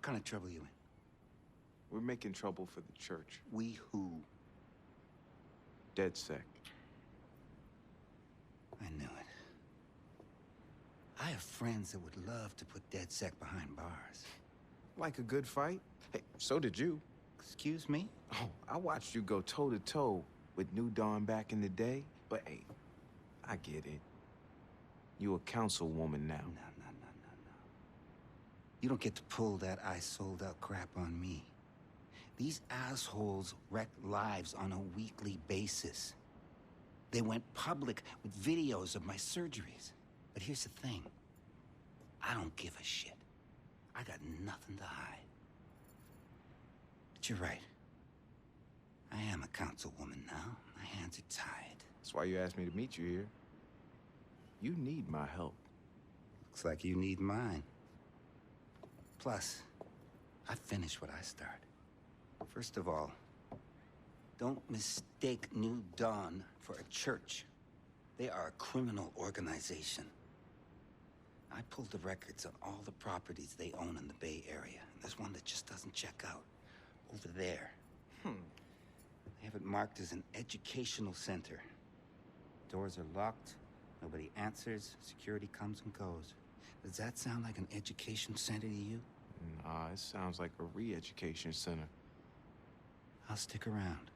What kind of trouble you in? We're making trouble for the church. We who? DedSec. I knew it. I have friends that would love to put DedSec behind bars. Like a good fight? Hey, so did you. Excuse me? Oh, I watched you go toe-to-toe with New Dawn back in the day, but hey, I get it. You a councilwoman now. No. You don't get to pull that I sold out crap on me. These assholes wreck lives on a weekly basis. They went public with videos of my surgeries. But here's the thing. I don't give a shit. I got nothing to hide. But you're right. I am a councilwoman now. My hands are tied. That's why you asked me to meet you here. You need my help. Looks like you need mine. Plus, I finished what I started. First of all, don't mistake New Dawn for a church. They are a criminal organization. I pulled the records on all the properties they own in the Bay Area. And there's one that just doesn't check out. Over there. They have it marked as an educational center. Doors are locked. Nobody answers. Security comes and goes. Does that sound like an education center to you? Nah, it sounds like a re-education center. I'll stick around.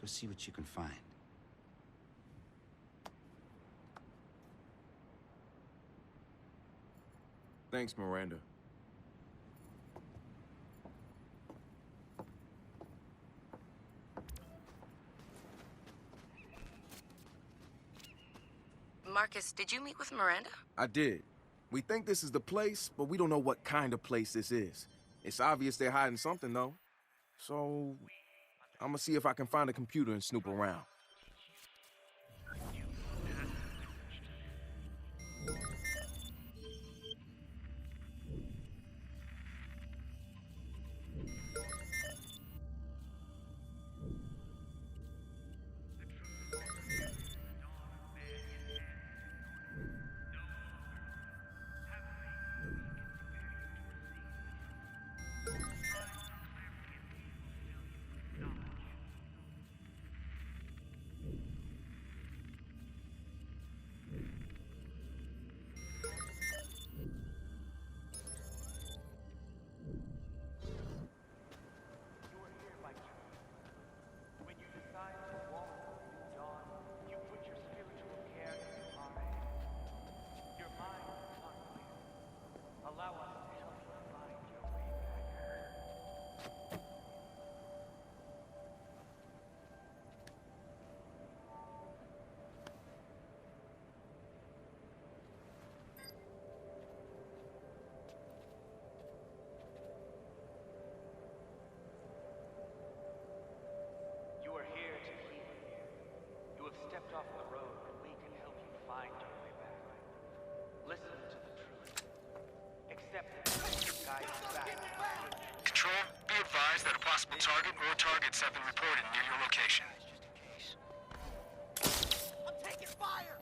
Go see what you can find. Thanks, Miranda. Marcus, did you meet with Miranda? I did. We think this is the place, but we don't know what kind of place this is. It's obvious they're hiding something, though. So, I'm gonna see if I can find a computer and snoop around. Stepped off the road, and we can help you find your way back. Listen to the truth. Accept it. Guide you back. Control, be advised that a possible target or targets have been reported near your location. I'm taking fire!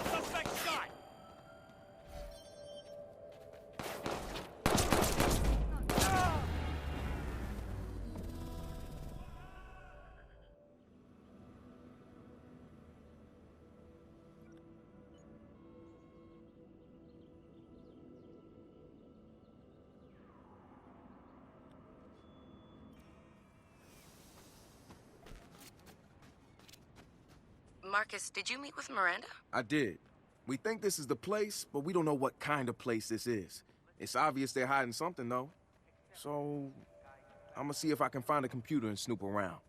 Suspect shot! Marcus, did you meet with Miranda? I did. We think this is the place, but we don't know what kind of place this is. It's obvious they're hiding something, though. So, I'm gonna see if I can find a computer and snoop around.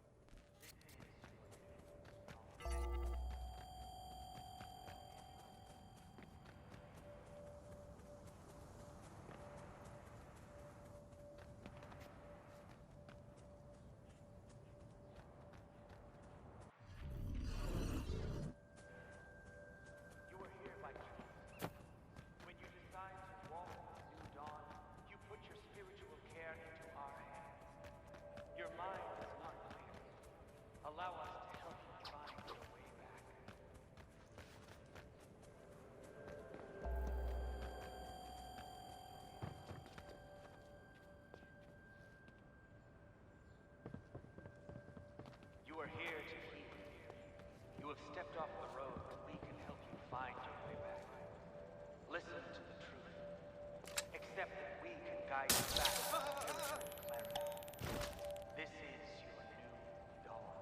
Your mind is not clear. Accept that we can guide you back to spiritual clarity. This is your new dawn.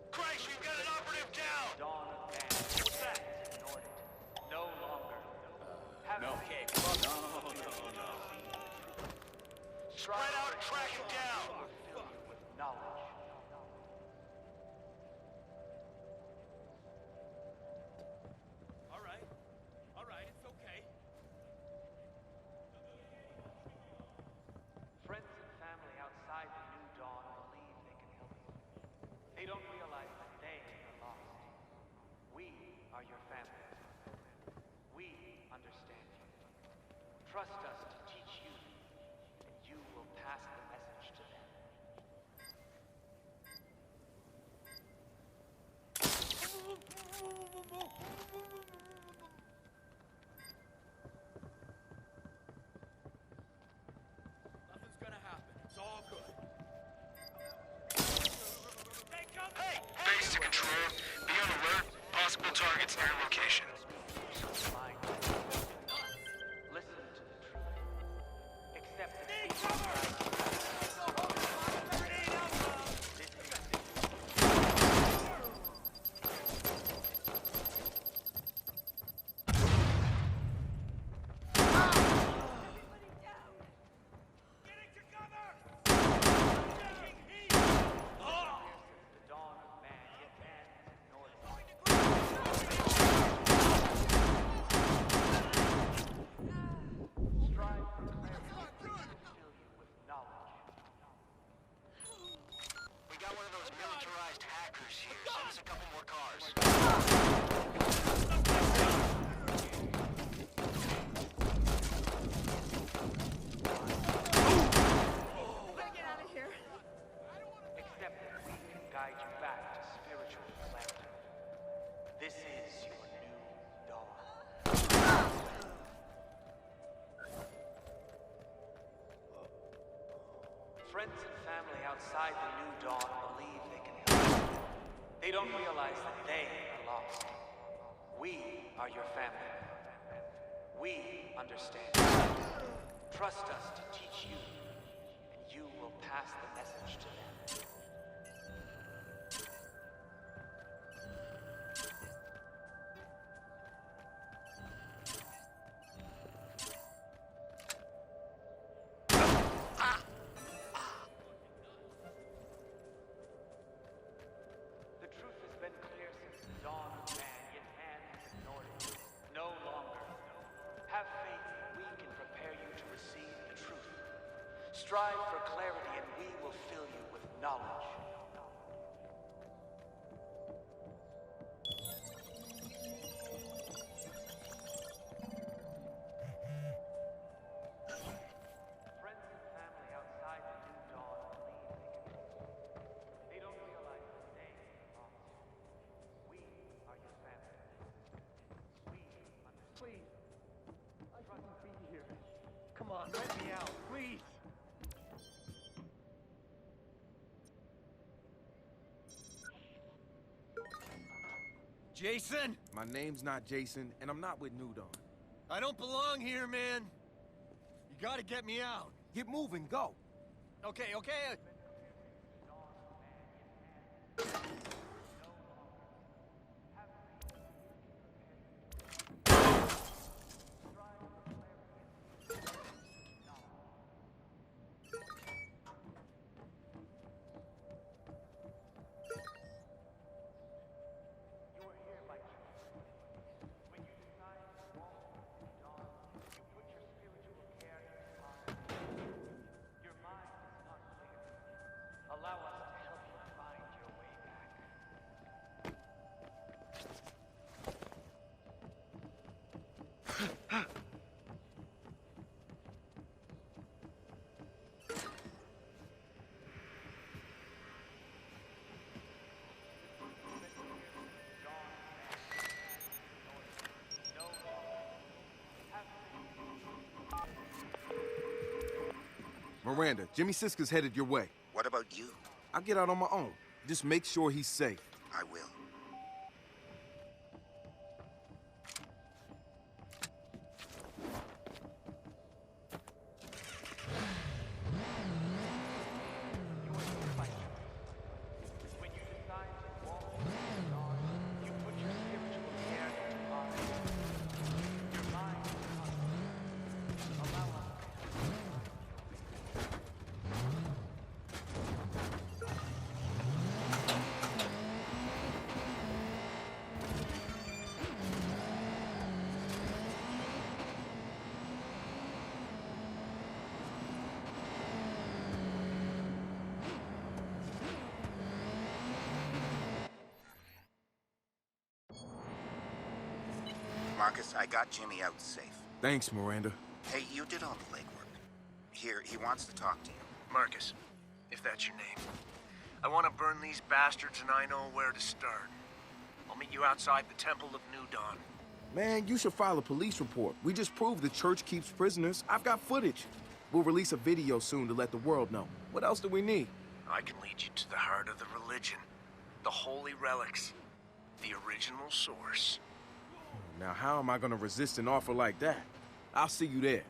Christ, you've got an operative down! Dawn of man. What's that? Ignored it. No longer. Have No. faith. No. Spread out and track him down! Fill you with knowledge. All right, it's okay. Friends and family outside the new dawn believe they can help you. They don't realize that they are lost. We are your family. We understand you. Trust us to teach you, and you will pass the message to them. Nothing's gonna happen. It's all good. Hey! Base to control. Be on alert. Possible targets near location. Mind. Listen to the truth. Accept that we can guide you back. This is the dawn of man, yet man has ignored it. Strive for clarity, fill you with knowledge. We got one of those militarized hackers here. Send us a couple more cars. Accept that we can guide you back to spiritual clarity. This is your new dawn. Friends and family outside the new dawn believe they can help you. They don't realize that they are lost. We are your family. We understand you. Trust us to teach you, and you will pass the message to them. The truth has been clear since the dawn of man, yet man has ignored it. No longer. Have faith that we can prepare you to receive the truth. Strive for clarity and we will fill you with knowledge. Friends and family outside the new dawn believe they can help you. They don't realize that they are lost. We are your family. We understand. Please. I shouldn't be here. Come on, let me out, please. Jason? My name's not Jason, and I'm not with New Dawn. I don't belong here, man. You gotta get me out. Get moving, go. Okay, okay. You are here by choice. When you decide to walk with dawn, you put your spiritual care in His hands. Your mind is unclear. Allow us to help you find your way back. Miranda, Jimmy Siska's headed your way. What about you? I'll get out on my own. Just make sure he's safe. I will. When you decide to walk into the dawn, you put your spiritual care into ours. Your mind is constant. Allow us. Marcus, I got Jimmy out safe. Thanks, Miranda. Hey, you did all the legwork. Here, he wants to talk to you. Marcus, if that's your name. I want to burn these bastards and I know where to start. I'll meet you outside the Temple of New Dawn. Man, you should file a police report. We just proved the church keeps prisoners. I've got footage. We'll release a video soon to let the world know. What else do we need? I can lead you to the heart of the religion. The holy relics. The original source. Now, how am I gonna resist an offer like that? I'll see you there.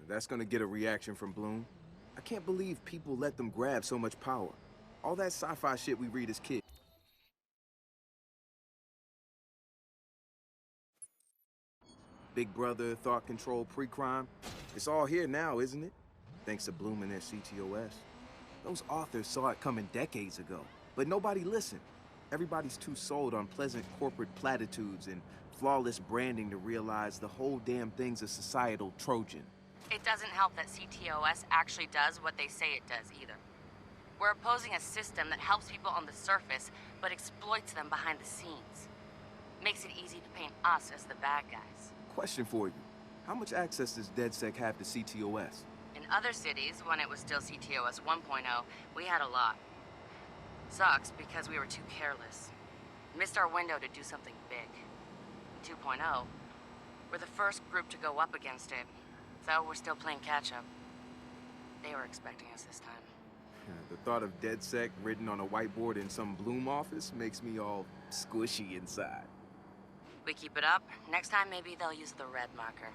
That's gonna get a reaction from Bloom. I can't believe people let them grab so much power. All that sci-fi shit we read as kids. Big Brother, thought control, pre-crime. It's all here now, isn't it? Thanks to Bloom and their CTOS. Those authors saw it coming decades ago, but nobody listened. Everybody's too sold on pleasant corporate platitudes and flawless branding to realize the whole damn thing's a societal Trojan. It doesn't help that CTOS actually does what they say it does either. We're opposing a system that helps people on the surface, but exploits them behind the scenes. Makes it easy to paint us as the bad guys. Question for you. How much access does DedSec have to CTOS? In other cities, when it was still CTOS 1.0, we had a lot. Sucks because we were too careless. Missed our window to do something big. 2.0, We're the first group to go up against it, so we're still playing catch-up. They were expecting us this time. The thought of DedSec written on a whiteboard in some Bloom office makes me all squishy inside. We keep it up, next time maybe they'll use the red marker.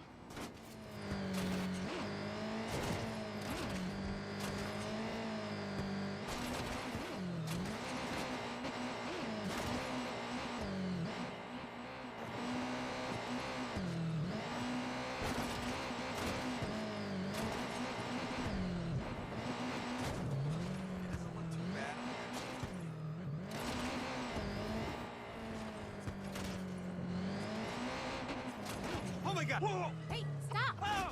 Oh my god! Whoa! Hey, stop! Oh!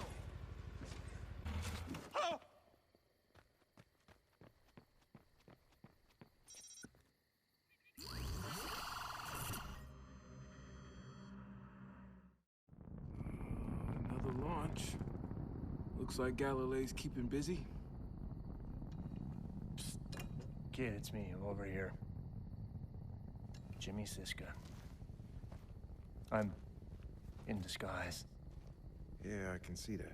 Oh! Another launch. Looks like Galilee's keeping busy. Kid, it's me. I'm over here. Jimmy Siska. I'm in disguise. Yeah, I can see that.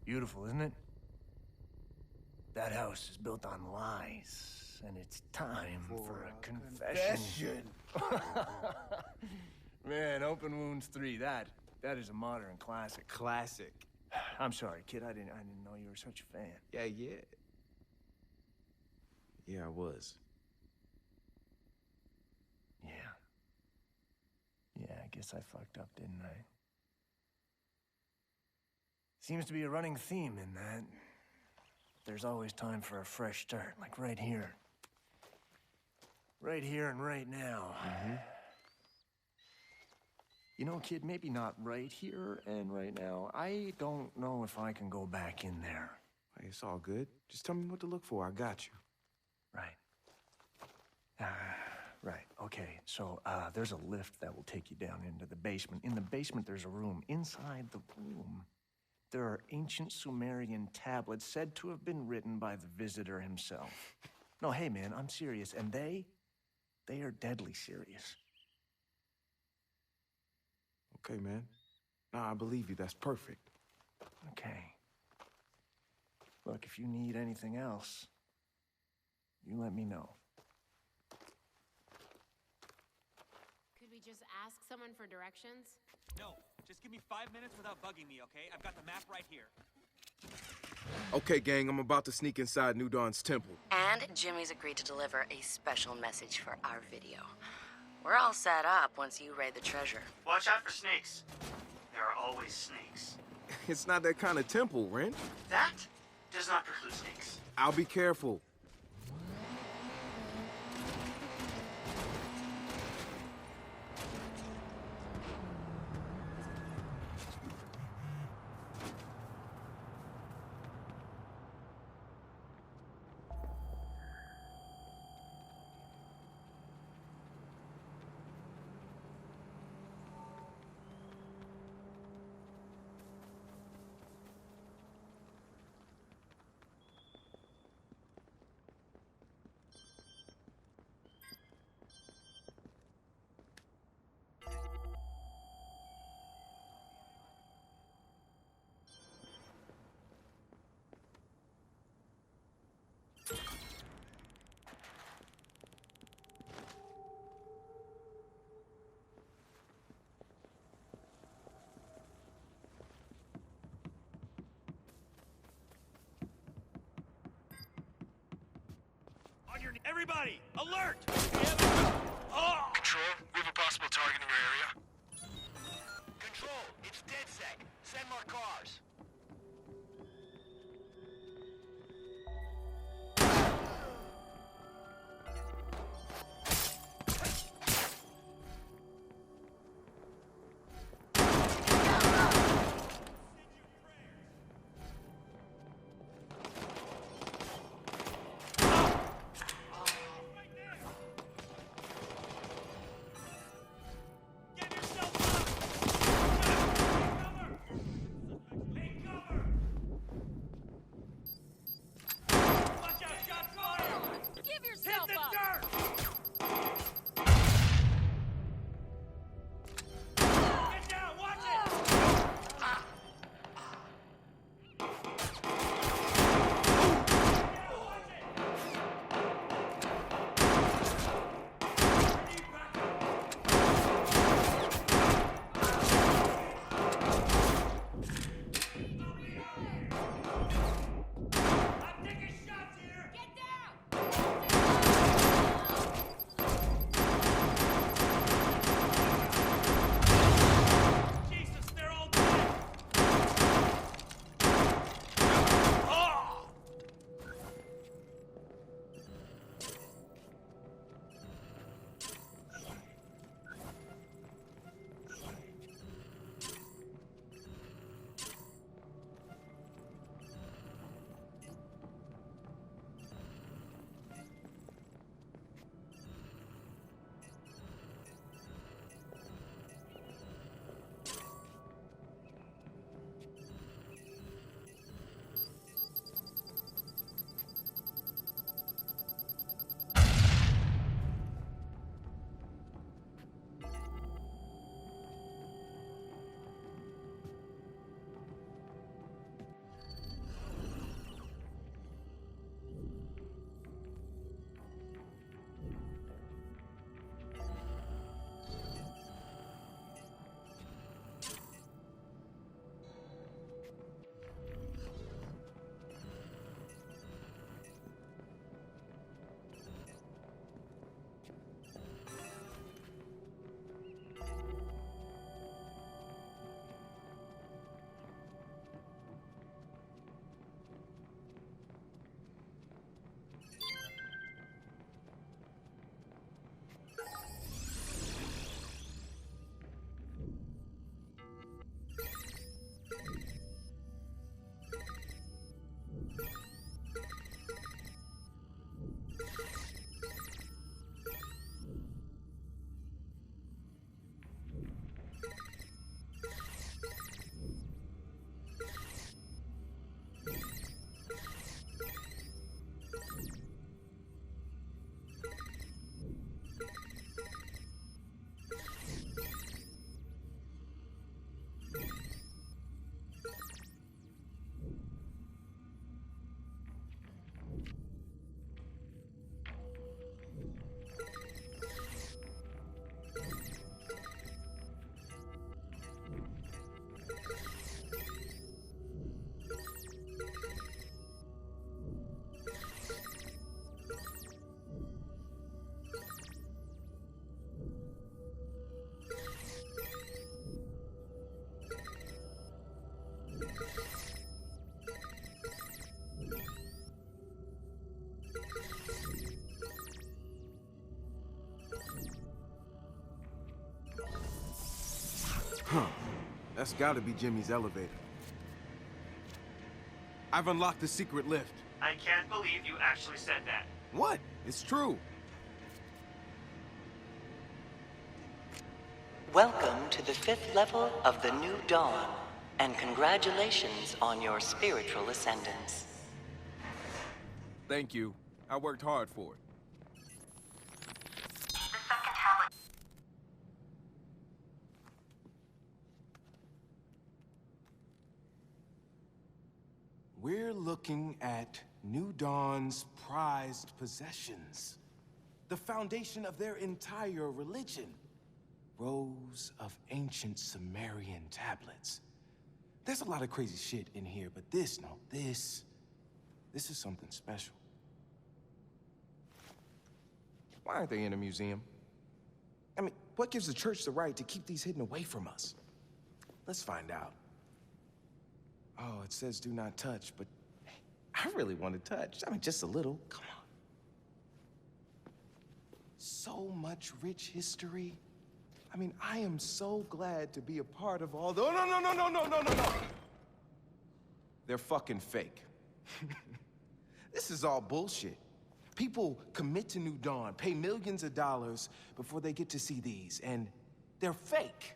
Beautiful, isn't it? That house is built on lies, and it's time for a confession. Man, Open Wounds 3, that is a modern classic. Classic. I'm sorry, kid. I didn't know you were such a fan. Yeah. Yeah, I was. Yeah. Yeah, I guess I fucked up, didn't I? Seems to be a running theme in that. There's always time for a fresh start, like right here. Right here and right now. You know, kid, maybe not right here and right now. I don't know if I can go back in there. Hey, it's all good. Just tell me what to look for. I got you. Right. Right, okay. So, there's a lift that will take you down into the basement. In the basement, there's a room. Inside the room, there are ancient Sumerian tablets said to have been written by the visitor himself. No, hey, man, I'm serious. And they are deadly serious. Okay, man. Nah, I believe you. That's perfect. Okay. Look, if you need anything else, you let me know. Could we just ask someone for directions? No, just give me 5 minutes without bugging me, okay? I've got the map right here. Okay, gang, I'm about to sneak inside New Dawn's temple. And Jimmy's agreed to deliver a special message for our video. We're all set up once you raid the treasure. Watch out for snakes. There are always snakes. It's not that kind of temple, Ren. That does not preclude snakes. I'll be careful. Everybody, alert! Control, we have a possible target in your area. Control, it's DedSec. Send more cars. Hey, That's gotta be Jimmy's elevator. I've unlocked the secret lift. I can't believe you actually said that. What? It's true. Welcome to the 5th level of the New Dawn, and congratulations on your spiritual ascendance. Thank you. I worked hard for it. The second tablet. We're looking at New Dawn's prized possessions. The foundation of their entire religion. Rows of ancient Sumerian tablets. There's a lot of crazy shit in here, but this is something special. Why aren't they in a museum? I mean, what gives the church the right to keep these hidden away from us? Let's find out. Oh, it says do not touch, but I really want to touch. I mean, just a little. Come on. So much rich history. I mean, I am so glad to be a part of all the... Oh, no. They're fucking fake. This is all bullshit. People commit to New Dawn, pay millions of dollars before they get to see these, and they're fake.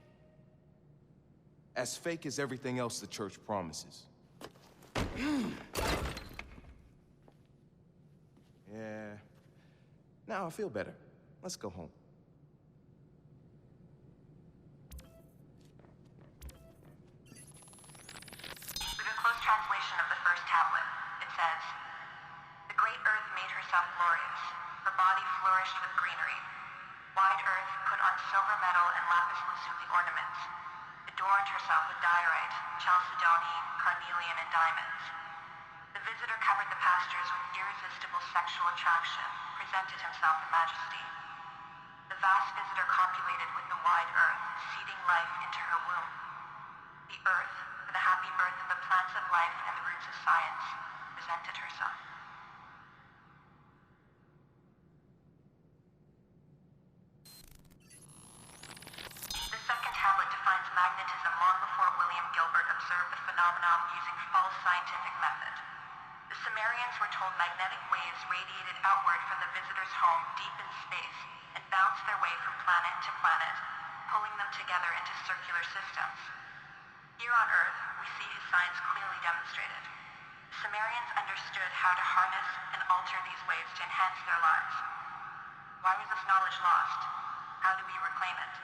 As fake as everything else the church promises. Yeah. Now I feel better. Let's go home. With a close translation of the first tablet, it says, "The great earth made herself glorious. Her body flourished with greenery. Wide earth put on silver metal and lapis lazuli ornaments. Adorned herself with diorite, chalcedony, carnelian, and diamonds. The visitor covered the pastures with irresistible sexual attraction, presented himself in majesty. The vast visitor copulated with the wide earth, seeding life into her womb. The earth, for the happy birth of the plants of life and the roots of science, presented her son." The second tablet defines magnetism long before William Gilbert observed the phenomenon using false scientific method. The Sumerians were told magnetic waves radiated outward from the visitor's home deep in space and bounced their way from planet to planet, pulling them together into circular systems. Here on Earth, we see his science clearly demonstrated. The Sumerians understood how to harness and alter these waves to enhance their lives. Why was this knowledge lost? How do we reclaim it?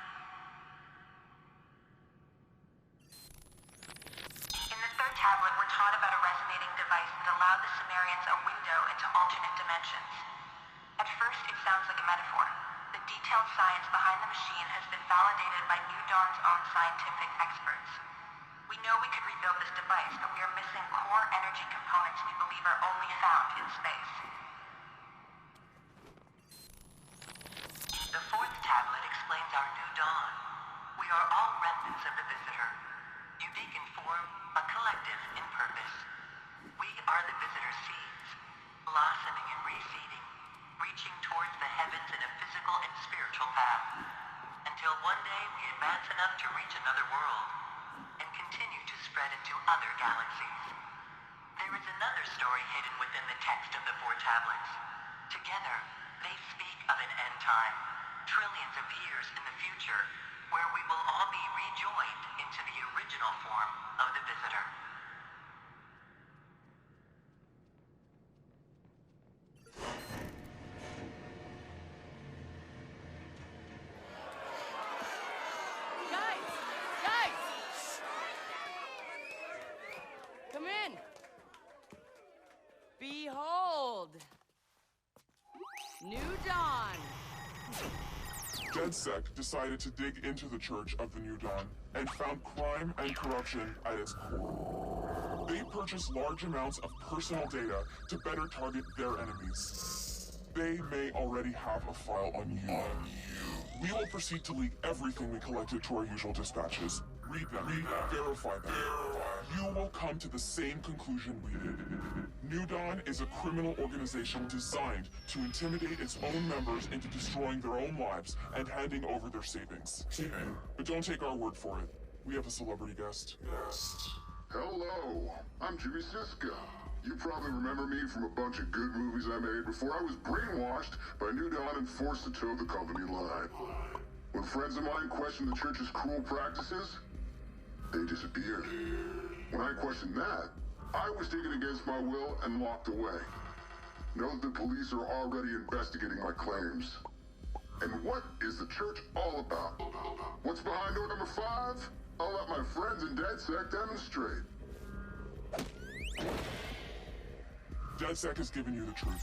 In the third tablet, we're taught about a resonating device that allowed the Sumerians a window into alternate dimensions. At first, it sounds like a metaphor. The detailed science behind the machine has been validated by New Dawn's own scientific experts. We know we could rebuild this device, but we are missing core energy components we believe are only found in space. The fourth tablet explains our New Dawn. We are all remnants of the visitor, unique in form, but collective in purpose. We are the visitor's seeds, blossoming and reseeding, reaching towards the heavens in a physical and spiritual path, until one day we advance enough to reach another world, and continue to spread into other galaxies. There is another story hidden within the text of the four tablets. Together, they speak of an end time, trillions of years in the future, where we will all be rejoined into the original form of the visitor. Guys! Come in! Behold! New Dawn! DedSec decided to dig into the Church of the New Dawn and found crime and corruption at its core. They purchased large amounts of personal data to better target their enemies. They may already have a file on you. We will proceed to leak everything we collected to our usual dispatches. Read them, verify them. You will come to the same conclusion we did. New Dawn is a criminal organization designed to intimidate its own members into destroying their own lives and handing over their savings. But don't take our word for it. We have a celebrity guest. Hello, I'm Jimmy Siska. You probably remember me from a bunch of good movies I made before I was brainwashed by New Dawn and forced to toe the company line. When friends of mine questioned the church's cruel practices, they disappeared. When I questioned that, I was taken against my will and locked away. Know that the police are already investigating my claims. And what is the church all about? What's behind door number 5? I'll let my friends in DedSec demonstrate. DedSec has given you the truth.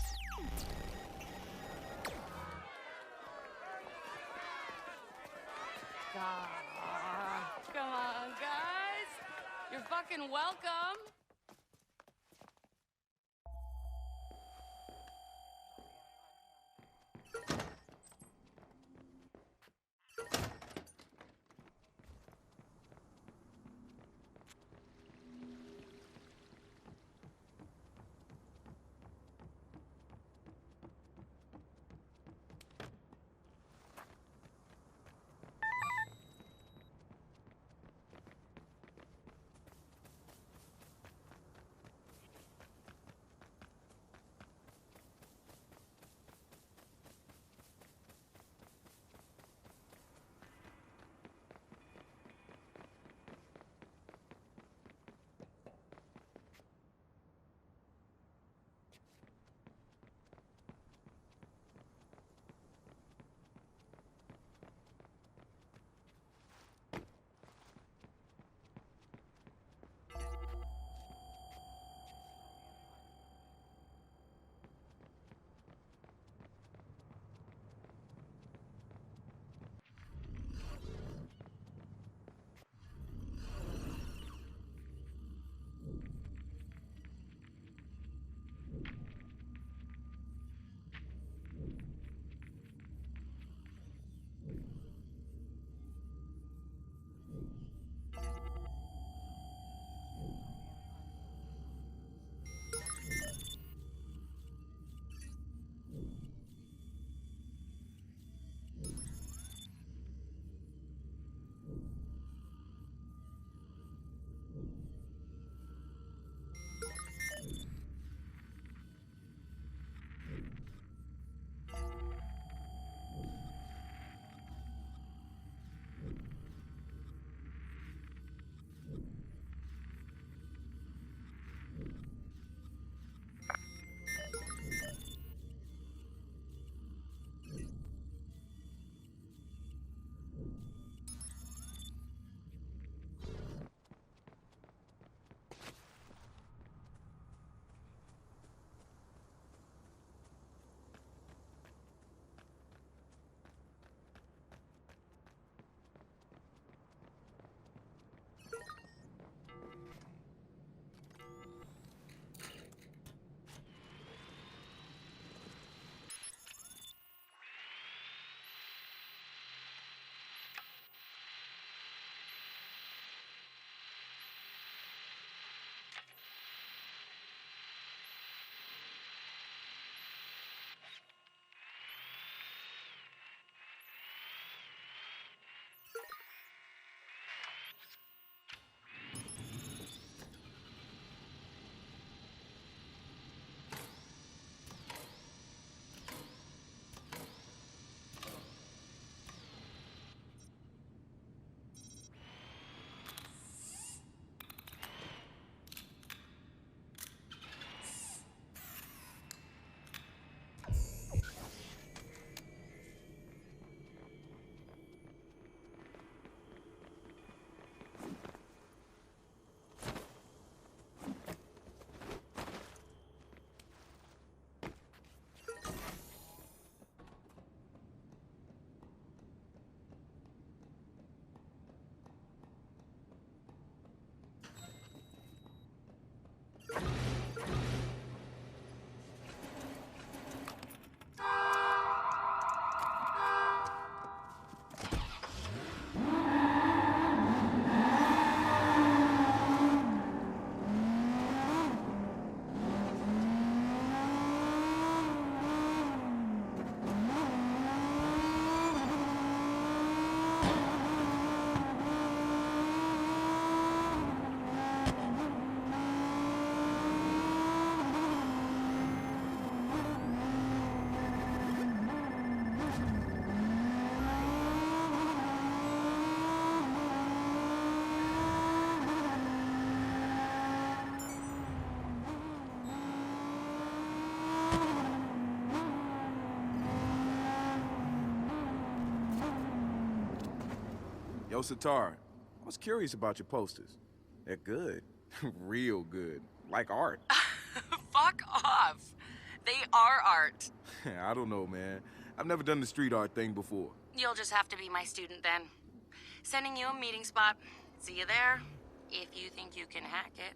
Come on, guys. You're fucking welcome. Yo, Satara, I was curious about your posters. They're good. Real good. Like art. Fuck off. They are art. I don't know, man. I've never done the street art thing before. You'll just have to be my student then. Sending you a meeting spot. See you there, if you think you can hack it.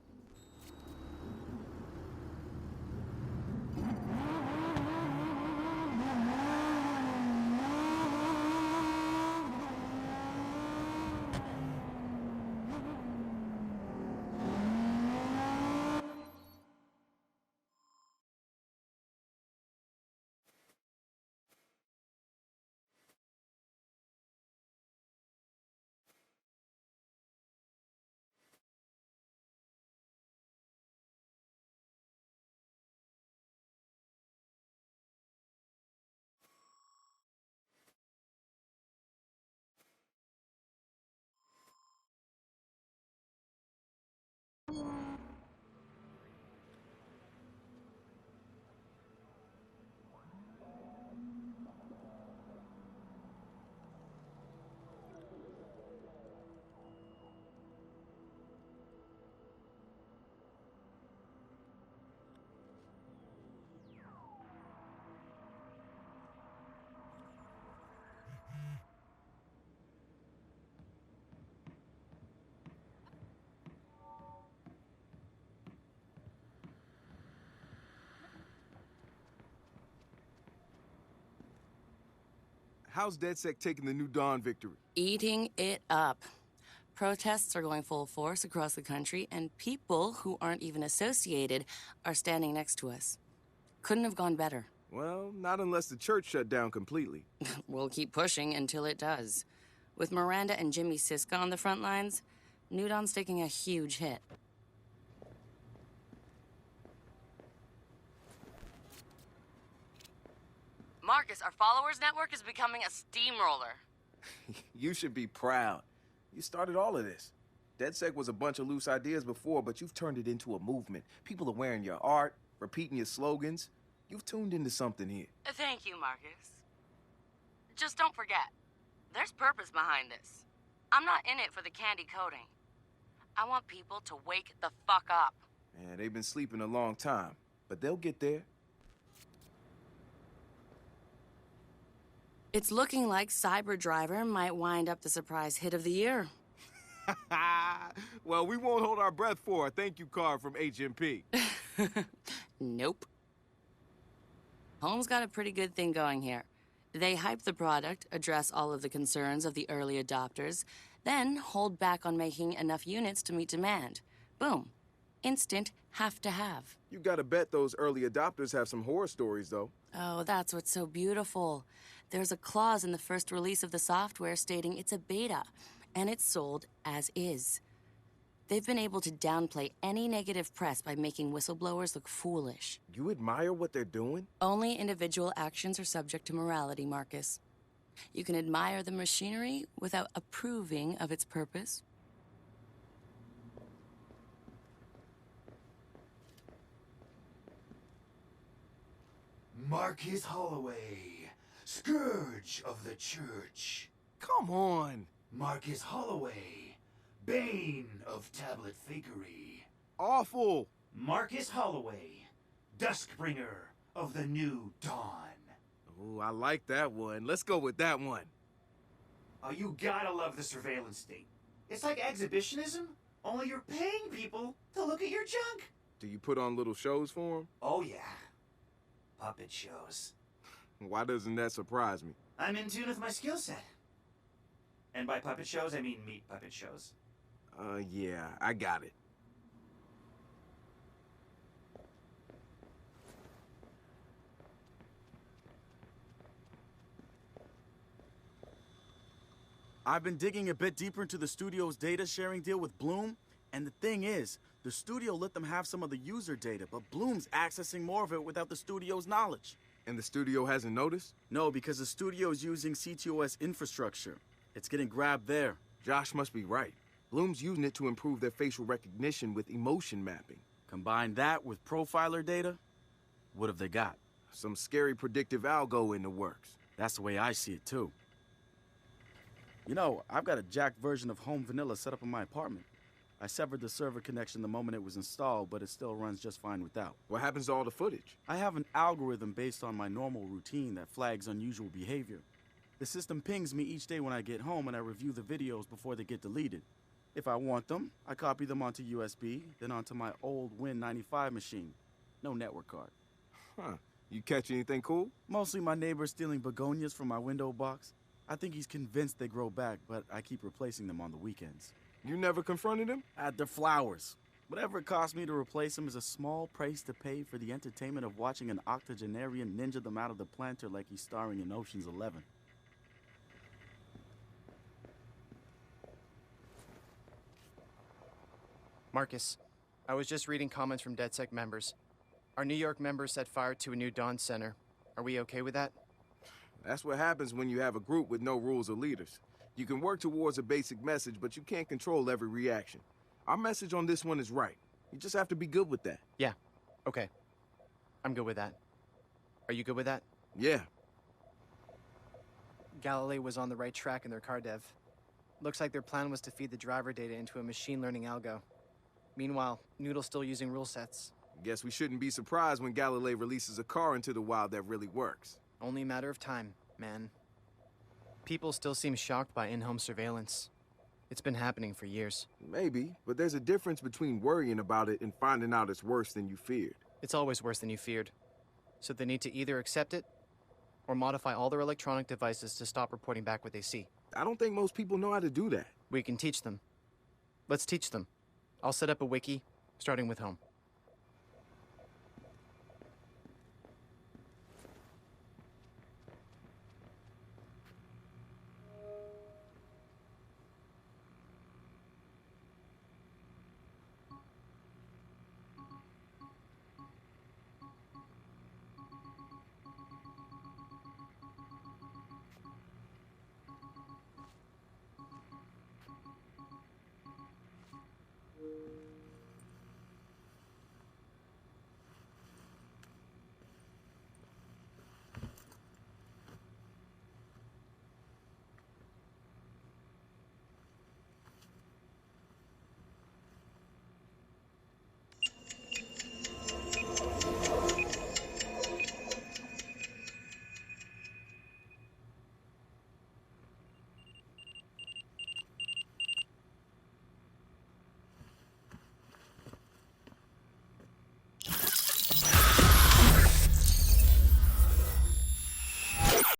How's DedSec taking the New Dawn victory? Eating it up. Protests are going full force across the country, and people who aren't even associated are standing next to us. Couldn't have gone better. Well, not unless the church shut down completely. We'll keep pushing until it does. With Miranda and Jimmy Siska on the front lines, New Dawn's taking a huge hit. Marcus, our followers network is becoming a steamroller. You should be proud. You started all of this. DedSec was a bunch of loose ideas before, but you've turned it into a movement. People are wearing your art, repeating your slogans. You've tuned into something here. Thank you, Marcus. Just don't forget, there's purpose behind this. I'm not in it for the candy coating. I want people to wake the fuck up. Man, they've been sleeping a long time, but they'll get there. It's looking like Cyber Driver might wind up the surprise hit of the year. Well, we won't hold our breath for a thank you card from HMP. Nope. Home's got a pretty good thing going here. They hype the product, address all of the concerns of the early adopters, then hold back on making enough units to meet demand. Boom. Instant have to have. You gotta bet those early adopters have some horror stories, though. Oh, that's what's so beautiful. There's a clause in the first release of the software stating it's a beta, and it's sold as is. They've been able to downplay any negative press by making whistleblowers look foolish. You admire what they're doing? Only individual actions are subject to morality, Marcus. You can admire the machinery without approving of its purpose. Marcus Holloway, Scourge of the Church. Come on! Marcus Holloway, Bane of Tablet Fakery. Awful! Marcus Holloway, Duskbringer of the New Dawn. Ooh, I like that one. Let's go with that one. Oh, you gotta love the surveillance state. It's like exhibitionism, only you're paying people to look at your junk. Do you put on little shows for them? Oh, yeah. Puppet shows. Why doesn't that surprise me? I'm in tune with my skill set. And by puppet shows, I mean meat puppet shows. Yeah, I got it. I've been digging a bit deeper into the studio's data sharing deal with Bloom, and the thing is, the studio let them have some of the user data, but Bloom's accessing more of it without the studio's knowledge. And the studio hasn't noticed? No, because the studio is using CTOS infrastructure. It's getting grabbed there. Josh must be right. Bloom's using it to improve their facial recognition with emotion mapping. Combine that with profiler data, what have they got? Some scary predictive algo in the works. That's the way I see it, too. You know, I've got a jacked version of Home Vanilla set up in my apartment. I severed the server connection the moment it was installed, but it still runs just fine without. What happens to all the footage? I have an algorithm based on my normal routine that flags unusual behavior. The system pings me each day when I get home, and I review the videos before they get deleted. If I want them, I copy them onto USB, then onto my old Win95 machine. No network card. Huh. You catch anything cool? Mostly my neighbor stealing begonias from my window box. I think he's convinced they grow back, but I keep replacing them on the weekends. You never confronted him? They're flowers. Whatever it costs me to replace them is a small price to pay for the entertainment of watching an octogenarian ninja them out of the planter like he's starring in Ocean's 11. Marcus, I was just reading comments from DedSec members. Our New York members set fire to a new Dawn Center. Are we okay with that? That's what happens when you have a group with no rules or leaders. You can work towards a basic message, but you can't control every reaction. Our message on this one is right. You just have to be good with that. Yeah, okay. I'm good with that. Are you good with that? Yeah. Galilee was on the right track in their car dev. Looks like their plan was to feed the driver data into a machine learning algo. Meanwhile, Noodle's still using rule sets. Guess we shouldn't be surprised when Galilei releases a car into the wild that really works. Only a matter of time, man. People still seem shocked by in-home surveillance. It's been happening for years. Maybe, but there's a difference between worrying about it and finding out it's worse than you feared. It's always worse than you feared. So they need to either accept it or modify all their electronic devices to stop reporting back what they see. I don't think most people know how to do that. We can teach them. Let's teach them. I'll set up a wiki, starting with home.